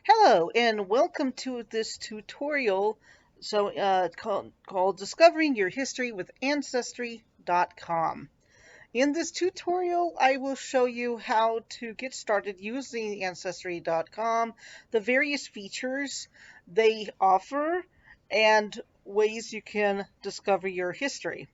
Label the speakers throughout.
Speaker 1: Hello and welcome to this tutorial called Discovering Your History with Ancestry.com. In this tutorial, I will show you how to get started using Ancestry.com, the various features they offer, and ways you can discover your history.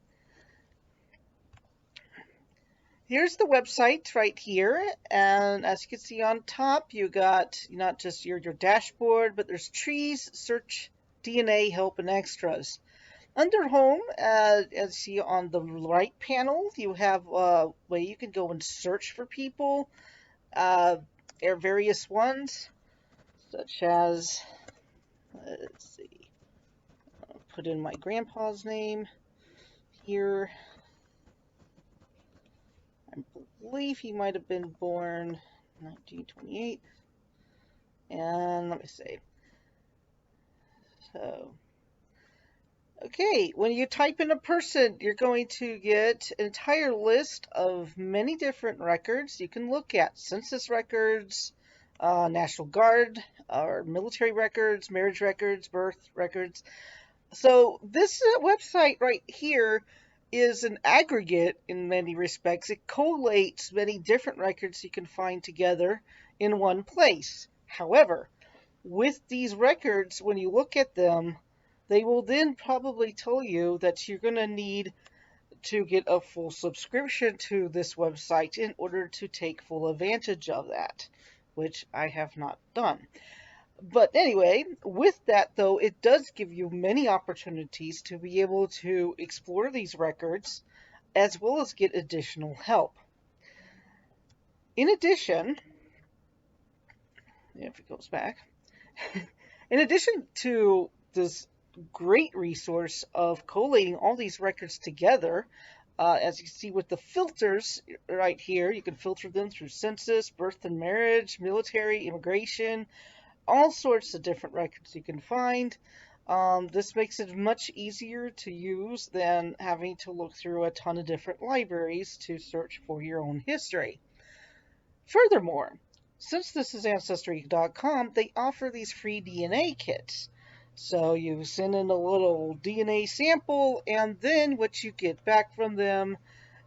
Speaker 1: Here's the website right here, and as you can see on top, you got not just your dashboard, but there's trees, search, DNA, help, and extras. Under home, as you see on the right panel, you have a way you can go and search for people. There are various ones, such as, let's see, I'll put in my grandpa's name here. I believe he might have been born 1928. And let me see. So, okay, when you type in a person, you're going to get an entire list of many different records you can look at. Census records, National Guard, or military records, marriage records, birth records. So this website right here is an aggregate in many respects. It collates many different records you can find together in one place. However, with these records, when you look at them, they will then probably tell you that you're going to need to get a full subscription to this website in order to take full advantage of that, which I have not done. But anyway, with that though, it does give you many opportunities to be able to explore these records as well as get additional help. In addition, if it goes back, in addition to this great resource of collating all these records together, as you see with the filters right here, you can filter them through census, birth and marriage, military, immigration, all sorts of different records you can find. This makes it much easier to use than having to look through a ton of different libraries to search for your own history. Furthermore, since this is Ancestry.com, they offer these free DNA kits. So you send in a little DNA sample, and then what you get back from them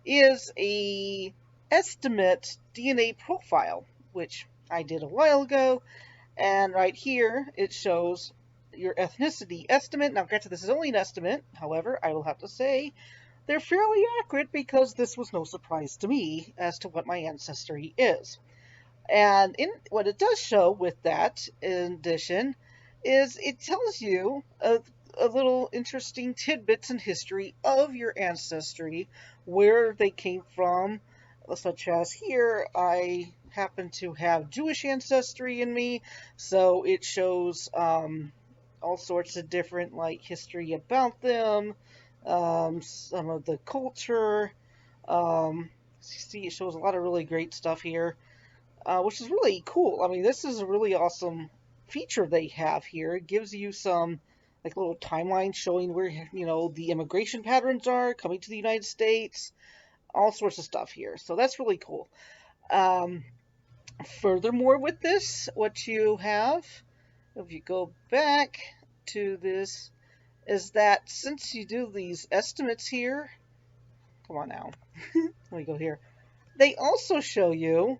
Speaker 1: is a estimate DNA profile, which I did a while ago. And right here, it shows your ethnicity estimate. Now, granted, this is only an estimate. However, I will have to say they're fairly accurate because this was no surprise to me as to what my ancestry is. And what it does show with that, in addition, is it tells you a little interesting tidbits in history of your ancestry, where they came from, such as here, I happen to have Jewish ancestry in me, so it shows all sorts of different like history about them, some of the culture. See, it shows a lot of really great stuff here, which is really cool. I mean, this is a really awesome feature they have here. It gives you some like little timeline showing where the immigration patterns are coming to the United States, all sorts of stuff here. So that's really cool. Um, Furthermore, with this, what you have, if you go back to this, is that since you do these estimates here, come on now, let me go here, they also show you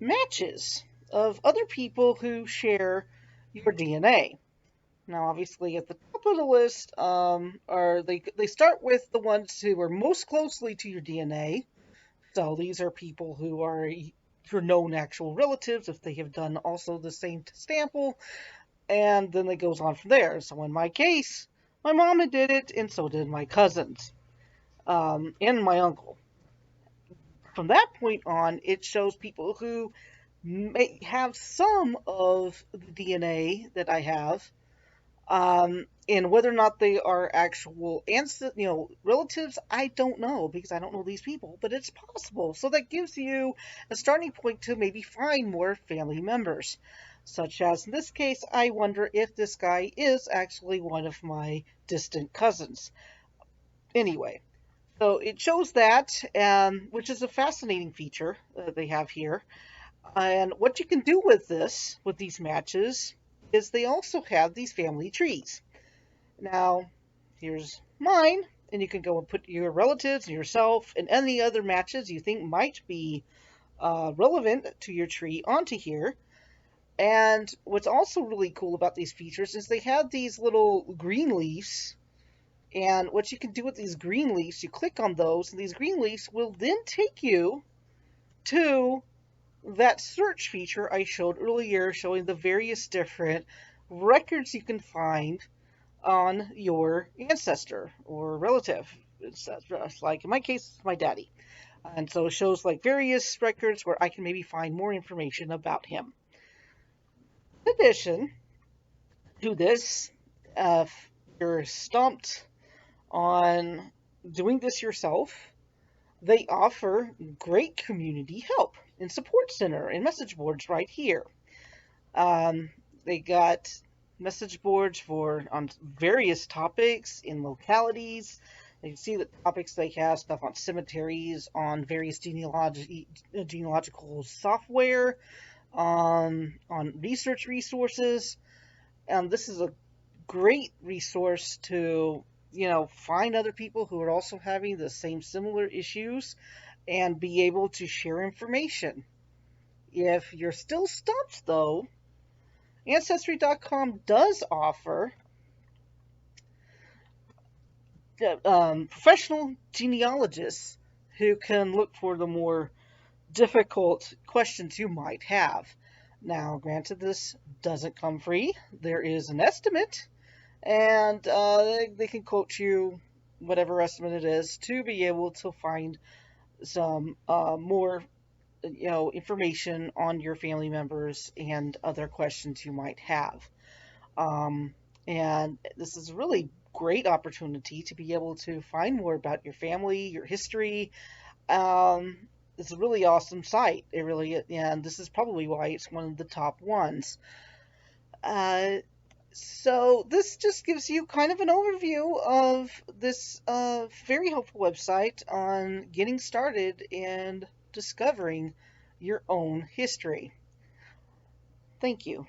Speaker 1: matches of other people who share your DNA. Now, obviously, at the top of the list are they start with the ones who are most closely to your DNA. So these are people who are your known actual relatives if they have done also the same sample, and then it goes on from there. So in my case, my mama did it, and so did my cousins and my uncle. From that point on, it shows people who may have some of the DNA that I have, and whether or not they are actual relatives, I don't know because I don't know these people, but it's possible. So that gives you a starting point to maybe find more family members, such as in this case, I wonder if this guy is actually one of my distant cousins. Anyway, so it shows that, which is a fascinating feature they have here. And what you can do with these matches, is they also have these family trees. Now, here's mine, and you can go and put your relatives and yourself and any other matches you think might be relevant to your tree onto here. And what's also really cool about these features is they have these little green leaves. And what you can do with these green leaves, you click on those, and these green leaves will then take you to that search feature I showed earlier, showing the various different records you can find on your ancestor or relative. It's like in my case, it's my daddy. And so it shows like various records where I can maybe find more information about him. In addition to this, if you're stumped on doing this yourself, they offer great community help and support center and message boards right here. Um, they got message boards for on various topics in localities. You can see the topics they have stuff on cemeteries, on various genealogical software, on research resources. This is a great resource to find other people who are also having the same similar issues and be able to share information. If you're still stumped though, Ancestry.com does offer professional genealogists who can look for the more difficult questions you might have. Now, granted, this doesn't come free. There is an estimate, and they can quote you whatever estimate it is to be able to find some more information on your family members and other questions you might have. Um, and this is a really great opportunity to be able to find more about your family, your history. It's a really awesome site. It really, and this is probably why it's one of the top ones. Uh, so this just gives you kind of an overview of this very helpful website on getting started and discovering your own history. Thank you.